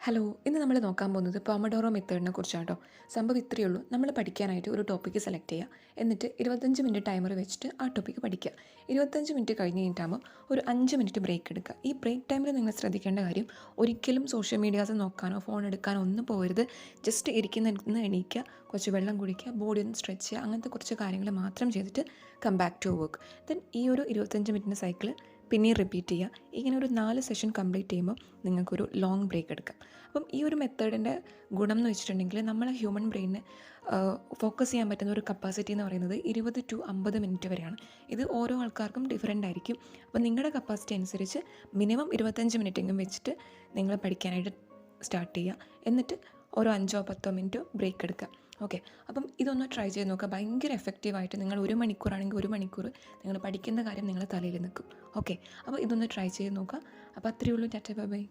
Hello, ഇന്ന് നമ്മൾ നോക്കാൻ പോകുന്നത് പോമഡോറോ മെത്തേഡിനെ കുറിച്ചാട്ടോ. സംഭവം ഇത്രയേ ഉള്ളൂ. നമ്മൾ പഠിക്കാനായിട്ട് ഒരു ടോപ്പിക്ക് സെലക്ട് ചെയ്യുക. എന്നിട്ട് 25 മിനിറ്റ് ടൈമർ വെച്ചിട്ട് ആ ടോപ്പിക്ക് പഠിക്കുക. 25 മിനിറ്റ് കഴിഞ്ഞ് കഴിഞ്ഞിട്ടാകുമ്പോൾ ഒരു 5 മിനിറ്റ് ബ്രേക്ക് എടുക്കുക. ഈ ബ്രേക്ക് ടൈമിൽ നിങ്ങൾ ശ്രദ്ധിക്കേണ്ട കാര്യം, ഒരിക്കലും സോഷ്യൽ മീഡിയാസ് നോക്കാനോ ഫോൺ എടുക്കാനോ ഒന്നും പോകരുത്. ജസ്റ്റ് ഇരിക്കുന്ന എണീക്കുക, കുറച്ച് വെള്ളം കുടിക്കുക, ബോഡി ഒന്ന് സ്ട്രെച്ച് ചെയ്യുക, അങ്ങനത്തെ കുറച്ച് കാര്യങ്ങൾ മാത്രം ചെയ്തിട്ട് come back to work. Then ഈ ഒരു 25 മിനിറ്റിൻ്റെ സൈക്കിൾ പിന്നെയും റിപ്പീറ്റ് ചെയ്യുക. ഇങ്ങനെ ഒരു 4 സെഷൻ കംപ്ലീറ്റ് ചെയ്യുമ്പോൾ നിങ്ങൾക്കൊരു ലോങ് ബ്രേക്ക് എടുക്കാം. അപ്പം ഈ ഒരു മെത്തേഡിൻ്റെ ഗുണം എന്ന് വെച്ചിട്ടുണ്ടെങ്കിൽ നമ്മളെ ഹ്യൂമൻ ബ്രെയിനിന് ഫോക്കസ് ചെയ്യാൻ പറ്റുന്ന ഒരു കപ്പാസിറ്റി എന്ന് പറയുന്നത് 20 to 50 മിനിറ്റ് വരെയാണ്. ഇത് ഓരോ ആൾക്കാർക്കും ഡിഫറെൻ്റ് ആയിരിക്കും. അപ്പോൾ നിങ്ങളുടെ കപ്പാസിറ്റി അനുസരിച്ച് മിനിമം 25 മിനിറ്റെങ്കിലും വെച്ചിട്ട് നിങ്ങൾ പഠിക്കാനായിട്ട് സ്റ്റാർട്ട് ചെയ്യുക. എന്നിട്ട് ഓരോ 5-10 മിനിറ്റ് ബ്രേക്ക് എടുക്കുക. ഓക്കെ, അപ്പം ഇതൊന്ന് ട്രൈ ചെയ്ത് നോക്കുക. ഭയങ്കര എഫക്റ്റീവായിട്ട് നിങ്ങൾ 1 മണിക്കൂറാണെങ്കിൽ 1 മണിക്കൂർ നിങ്ങൾ പഠിക്കുന്ന കാര്യം നിങ്ങളുടെ തലയിൽ നിൽക്കും. ഓക്കെ, അപ്പോൾ ഇതൊന്ന് ട്രൈ ചെയ്ത് നോക്കുക. അപ്പോൾ അത്രയേ ഉള്ളൂ. Tata bye bye.